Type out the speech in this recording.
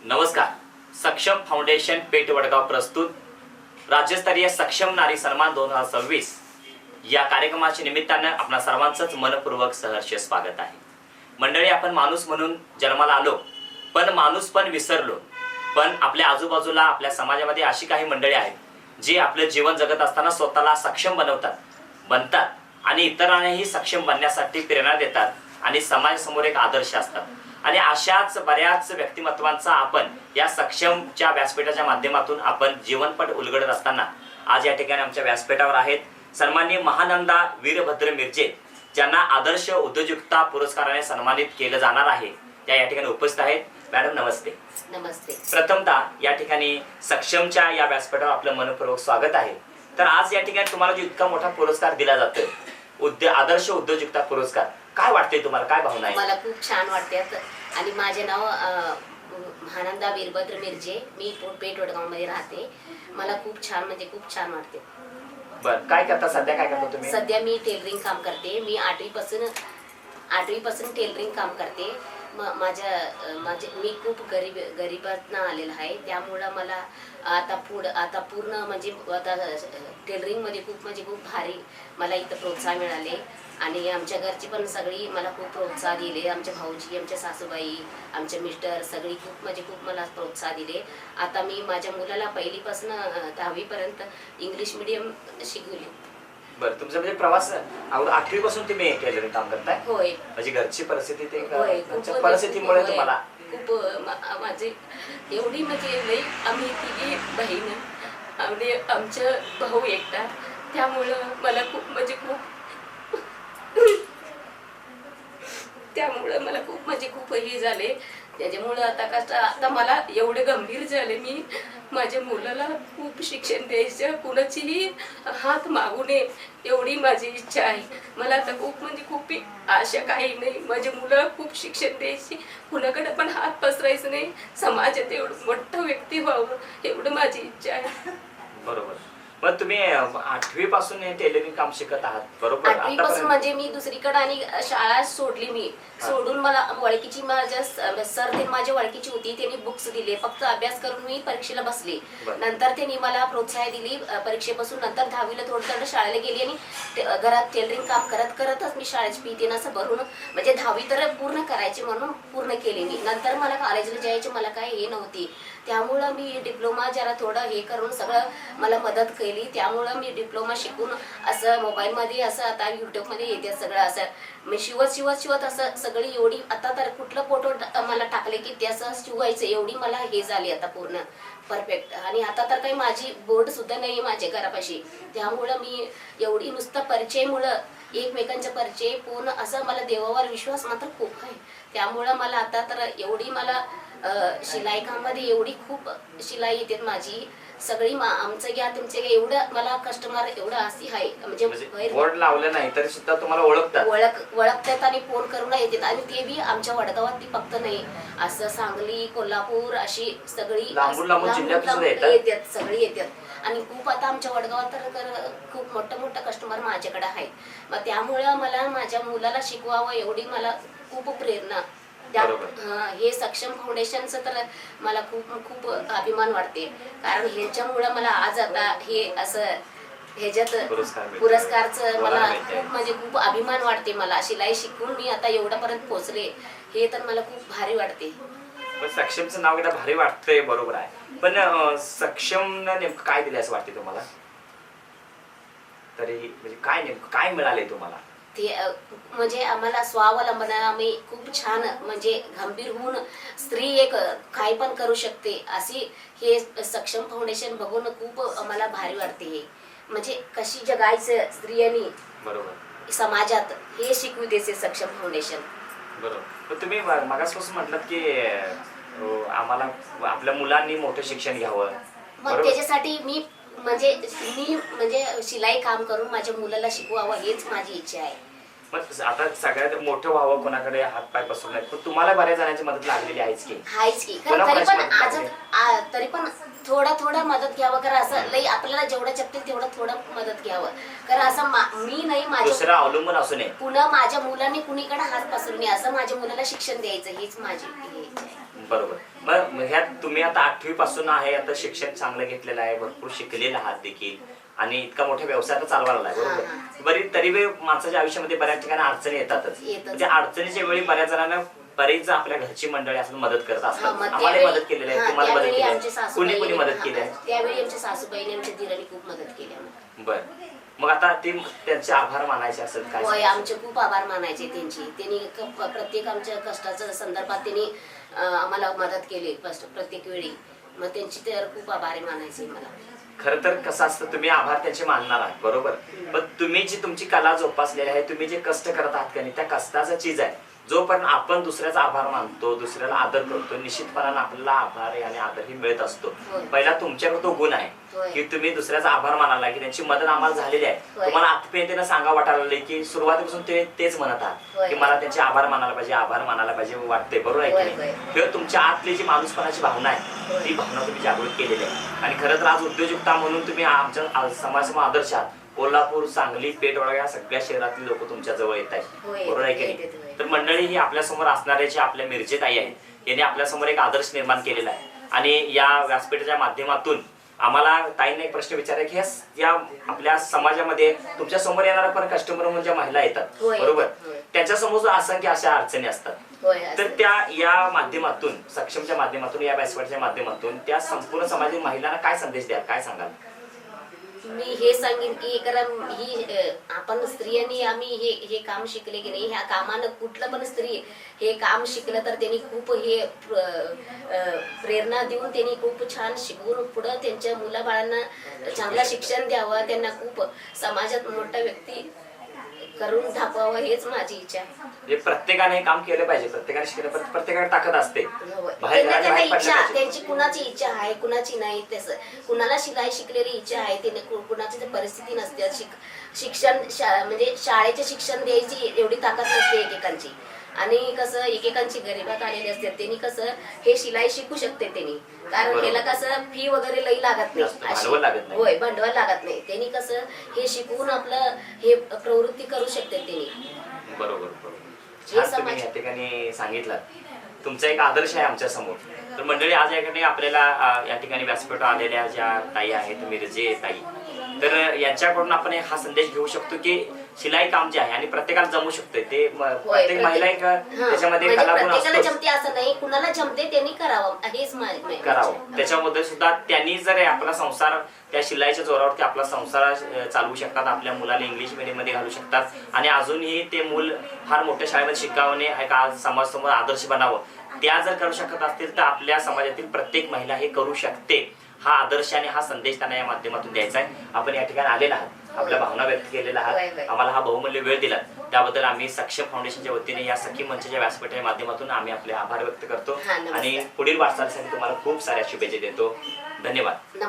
नमस्कार. सक्षम फाउंडेशन पेठ वडगाव प्रस्तुत राज्यस्तरीय सक्षम नारी सन्मान 2026 या कार्यक्रमाच्या निमित्तानं आपणा सर्वांचंच मनपूर्वक सहर्ष स्वागत आहे. मंडळी, आपण माणूस म्हणून जन्माला आलो, पण माणूस पण विसरलो. पण आपल्या आजूबाजूला आपल्या समाजामध्ये अशी काही मंडळी आहेत जी आपलं जीवन जगत असताना स्वतःला सक्षम बनतात आणि इतरांनाही सक्षम बनण्यासाठी प्रेरणा देतात आणि समाजासमोर एक आदर्श असतात. आणि अशाच बऱ्याच व्यक्तिमत्वांचा आपण या सक्षमच्या व्यासपीठाच्या माध्यमातून आपण जीवनपट उलगडत असताना आज या ठिकाणी आमच्या व्यासपीठावर आहेत सन्माननीय महानंदा वीरभद्र मिरजे, ज्यांना आदर्श उद्योजकता पुरस्काराने सन्मानित केलं जाणार आहे. त्या या ठिकाणी उपस्थित आहेत. मॅडम नमस्ते. नमस्ते. प्रथमतः या ठिकाणी सक्षमच्या या व्यासपीठावर आपलं मनपूर्वक स्वागत आहे. तर आज या ठिकाणी तुम्हाला जो इतका मोठा पुरस्कार दिला जातोय, आदर्श उद्योजकता पुरस्कार, काय वाटते तुम्हाला, काय भावना आहे? मला खूप छान वाटते. आणि माझे नाव महानंदा वीरभद्र मिरजे, मी पेठ वडगाव मध्ये राहते. मला खूप छान खूप छान वाटते. बरं, काय करता सध्या, काय करता तुम्ही? सध्या मी टेलरिंग काम करते. मी आठवी पासून टेलरिंग काम करते. मी खूप गरिबातनं आलेलं आहे. त्यामुळं मला आता पूर्ण आता टेलरिंग मध्ये खूप भारी मला इथं प्रोत्साहन मिळाले. आणि आमच्या घरची पण सगळी मला खूप प्रोत्साहन दिले. आमच्या भाऊजी, आमच्या सासूबाई, आमचे मिस्टर सगळी खूप मला प्रोत्साहन दिले. आता मी माझ्या मुलाला पहिलीपासून 10वी पर्यंत इंग्लिश मीडियम शिकवली. बरं, तुमचा म्हणजे प्रवास 8वी पासून तुम्ही टेलरिंग काम करताय? होय. म्हणजे घरची परिस्थिती होय, परिस्थितीमुळे तुम्हाला खूप माझे एवढी लई आम्ही तिघी बहीण आणि आमचा भाऊ एकटा, त्यामुळं मला खूप हे झाले. त्याच्यामुळं आता मला एवढे गंभीर झाले. मी माझ्या मुलाला खूप शिक्षण द्यायचं, कुणाचीही हात मागू नये एवढी माझी इच्छा आहे. मला आता खूप आशा काही नाही. माझ्या मुलाला खूप शिक्षण द्यायची, कुणाकडे पण हात पसरायचं नाही, समाजात एवढं मोठं व्यक्ती व्हावं एवढं माझी इच्छा आहे. बरोबर. मग तुम्ही 8वी पासून टेलरिंग काम शिकत आहात, बरोबर? 8वी पासून मी दुसरीकडे आणि शाळा सोडली. मी सोडून मला ओळखीची माझ्या सर माझ्या ओळखीची होती. त्यांनी बुक्स दिले, फक्त अभ्यास करून मी परीक्षेला बसले. नंतर त्यांनी मला प्रोत्साहन दिली परीक्षेपासून. नंतर 10वीला थोडं शाळेला गेली आणि घरात टेलरिंग काम करतच मी शाळेची फी देणं असं भरून 10वी तर पूर्ण करायची म्हणून पूर्ण केली मी. नंतर मला कॉलेजला जायची मला काय हे नव्हती. त्यामुळं मी डिप्लोमा जरा थोडं हे करून सगळं मला मदत केली. त्यामुळं मी डिप्लोमा शिकून असं मोबाईलमध्ये असं आता यूट्यूबमध्ये येते सगळं असं मी शिवत असं सगळी एवढी आता तर कुठलं फोटो मला टाकले की ते असं शिवायचं एवढी मला हे झाली आता पूर्ण परफेक्ट. आणि आता तर काही माझी बोर्ड सुद्धा नाही माझ्या घरापाशी. त्यामुळं मी एवढी नुसतं परिचयमुळं एकमेकांचा परिचय पूर्ण असं मला देवावर विश्वास मात्र खूप आहे. त्यामुळं मला आता तर एवढी मला शिलाई कामामध्ये एवढी खूप शिलाई येते माझी सगळी. आमचं घ्या तुमचे घ्या एवढं मला कस्टमर एवढं अशी आहे बोर्ड लावलं नाही तरी सुद्धा तुम्हाला ओळखतात आणि फोन करून येतात. आणि ते बी आमच्या वडगावात ती फक्त नाही, असं सांगली, कोल्हापूर अशी सगळी येतात, सगळी येतात. आणि खूप आता आमच्या वडगावात तर खूप मोठं कस्टमर माझ्याकडे आहेत. मग त्यामुळं मला माझ्या मुलाला शिकवावं एवढी मला खूप प्रेरणा. हे सक्षम फाउंडेशनचं तर मला खूप अभिमान वाटते. कारण ह्याच्यामुळं मला आज आता हे असं ह्याच्यात पुरस्कारचं मला खूप अभिमान वाटते. मला शिलाई शिकून मी आता एवढ्यापर्यंत पोहोचले, हे तर मला खूप भारी वाटते. सक्षमचं नाव एकदा भारी वाटतंय, बरोबर आहे. पण सक्षम नेमकं काय दिलं असं वाटते तुम्हाला? तरी काय मिळाले तुम्हाला? ते आम्हाला स्वावलंबन आम्ही खूप छान गंभीर होऊन स्त्री एक काय पण करू शकते अशी हे सक्षम फाउंडेशन बघून खूप आम्हाला भारी वाटते. हे कशी जगायचं स्त्रियांनी बरोबर समाजात हे शिकवू देते सक्षम फाउंडेशन. बरोबर. तुम्ही मागासपासून म्हटलात की आम्हाला आपल्या मुलांनी मोठं शिक्षण घ्यावं, मग त्याच्यासाठी मी शिलाई काम करून माझ्या मुलाला शिकवावं हेच माझी इच्छा आहे. मग आता सगळ्यात मोठं व्हावं, कोणाकडे हात पाय पसरून नाही, पण तुम्हाला बऱ्याच जणांची मदत लागलेली आहेच की तरी पण थोडा मदत घ्यावं. कारण असं लई आपल्याला जेवढं जपतील तेवढं थोडं मदत घ्यावं. कारण असं मी नाही माझ्या अवलंबून असू नये, पुन्हा माझ्या मुलांनी कुणीकडे हात पसरू नये, असं माझ्या मुलाला शिक्षण द्यायचं हीच माझी इच्छा आहे. बरोबर. मग ह्यात तुम्ही आता 8वी पासून आहे, आता शिक्षण चांगलं घेतलेलं आहे, भरपूर शिकलेलं आहात देखील आणि इतका मोठा व्यवसाय आता चालवायला लागलाय, बरोबर. बरी तरी बी माणसाच्या आयुष्यामध्ये बऱ्याच ठिकाणी अडचणी येतातच. म्हणजे अडचणीच्या वेळी बऱ्याच जणांना बरेच आपल्या घरची मंडळी असं मदत करत असतात. आम्हाला मदत केलेली आहे, तुम्हाला मदत केली आहे, कुणी कुणी मदत केली आहे? त्यावेळी आमच्या सासूबाईने आमच्या दिराने खूप मदत केली आम्हाला. बर. मग आता ते त्यांचे आभार मानायचे असेल काय? होय, आमचे खूप आभार मानायचे त्यांची. त्यांनी प्रत्येक आमच्या कष्टाच्या संदर्भात त्यांनी आम्हाला मदत केली प्रत्येक वेळी. मग त्यांची तर खूप आभारी मानायचे मला. खरं तर कसं असतं, तुम्ही आभार त्यांचे मानणार आहात, बरोबर. पण तुम्ही जी तुमची कला जोपासलेली आहे, तुम्ही जे कष्ट करत आहात का नाही, त्या कष्टाचा चीज आहे. जोपर्यंत आपण दुसऱ्याचा आभार मानतो, दुसऱ्याला आदर करतो, निश्चितपणाने आपल्याला आभार आणि आदरही मिळत असतो. पहिला तुमच्याकडे तो गुण आहे की तुम्ही दुसऱ्याचा आभार मानाला, की त्यांची मदत आम्हाला झालेली आहे. तुम्हाला आत्मीयतेनं सांगा वाटायला लागले की सुरुवातीपासून ते तेच म्हणत आहात की मला त्यांचे आभार मानायला पाहिजे, आभार मानायला पाहिजे वाटते, बरोबर आहे की नाही? किंवा तुमच्या आतली जी माणूसपणाची भावना आहे ती भावना तुम्ही जागृत केलेली आहे. आणि खरं तर आज उद्योजकता म्हणून तुम्ही आमच्या समाजासमोर आदर्श आहात. कोल्हापूर, सांगली, पेठवडा या सगळ्या शहरातील लोक तुमच्या जवळ येत आहेत, बरोबर आहे की नाही? तर मंडळी ही आपल्या समोर असणारे जे आपल्या मिरजेताई आहेत यांनी आपल्या समोर एक आदर्श निर्माण केलेला आहे. आणि या व्यासपीठाच्या माध्यमातून आम्हाला ताईंना एक प्रश्न विचाराय की या आपल्या समाजामध्ये तुमच्या समोर येणारा पण कस्टमर म्हणजे महिला येतात, बरोबर. त्यांच्या समोर असंख्य अशा अडचणी असतात. तर त्या या माध्यमातून, सक्षमच्या माध्यमातून, या व्यासपीठाच्या माध्यमातून त्या संपूर्ण समाजातील महिलांना काय संदेश द्याल, काय सांगाल? मी हे सांगेन की आपण स्त्रियांनी आम्ही हे काम शिकले की नाही, ह्या कामानं कुठलं पण स्त्री हे काम शिकलं तर त्यांनी खूप हे प्रेरणा देऊन त्यांनी खूप छान शिकवून पुढं त्यांच्या मुलाबाळांना चांगलं शिक्षण द्यावं, त्यांना खूप समाजात मोठा व्यक्ती करून दाखवावं, हेच माझी इच्छा आहे. प्रत्येकाने हे काम केलं पाहिजे, प्रत्येकाने शिकलं, प्रत्येकाने ताकद असते. त्यांची कुणाची इच्छा आहे, कुणाची नाही. तसं कुणाला शिलाई शिकलेली इच्छा आहे, त्याने कुणाची परिस्थिती नसते. शिक्षण म्हणजे शाळेचे शिक्षण द्यायची एवढी ताकद नसते एकेकांची. आणि कसं एकेकांची गरिबात आलेली असते, त्यांनी कसं हे शिलाई शिकू शकते त्यांनी, कारण त्याला कसं फी वगैरे लई लागत नाही. होय, भांडवल लागत नाही. त्यांनी कसं हे शिकवून आपलं हे प्रवृत्ती करू शकते त्यांनी. बरोबर. तुम्ही या ठिकाणी सांगितलं, तुमचा एक आदर्श आहे आमच्या समोर. तर मंडळी, आज या ठिकाणी आपल्याला या ठिकाणी व्यासपीठ आलेल्या ज्या ताई आहेत, मिरजे ताई, तर यांच्याकडून आपण हा संदेश घेऊ शकतो की शिलाई काम जे आहे आणि प्रत्येकाला जमू शकते. ते प्रत्येक महिला त्याच्यामध्ये कलागुण असतो. जमते असं नाही, कुणाला जमते त्यांनी करावं, हेच करावं. त्याच्यामध्ये सुद्धा त्यांनी जर आपला संसार त्या शिलाईच्या जोरावरती आपला संसार चालवू शकतात, आपल्या मुलाला इंग्लिश मीडियम मध्ये घालू शकतात आणि अजूनही ते मूल फार मोठ्या शाळेमध्ये शिकावणे, समाजासमोर आदर्श बनावं, त्या जर करू शकत असतील तर आपल्या समाजातील प्रत्येक महिला हे करू शकते. हा आदर्श आणि हा संदेश त्यांना या माध्यमातून द्यायचा आहे. आपण या ठिकाणी आलेला आहात, आपल्या भावना व्यक्त केलेल्या आहात, आम्हाला हा बहुमूल्य वेळ दिला, त्याबद्दल आम्ही सक्षम फाउंडेशनच्या वतीने या सखी मंचच्या व्यासपीठाच्या माध्यमातून आम्ही आपले आभार व्यक्त करतो आणि पुढील वाटचालीसाठी तुम्हाला खूप साऱ्या शुभेच्छा देतो. धन्यवाद.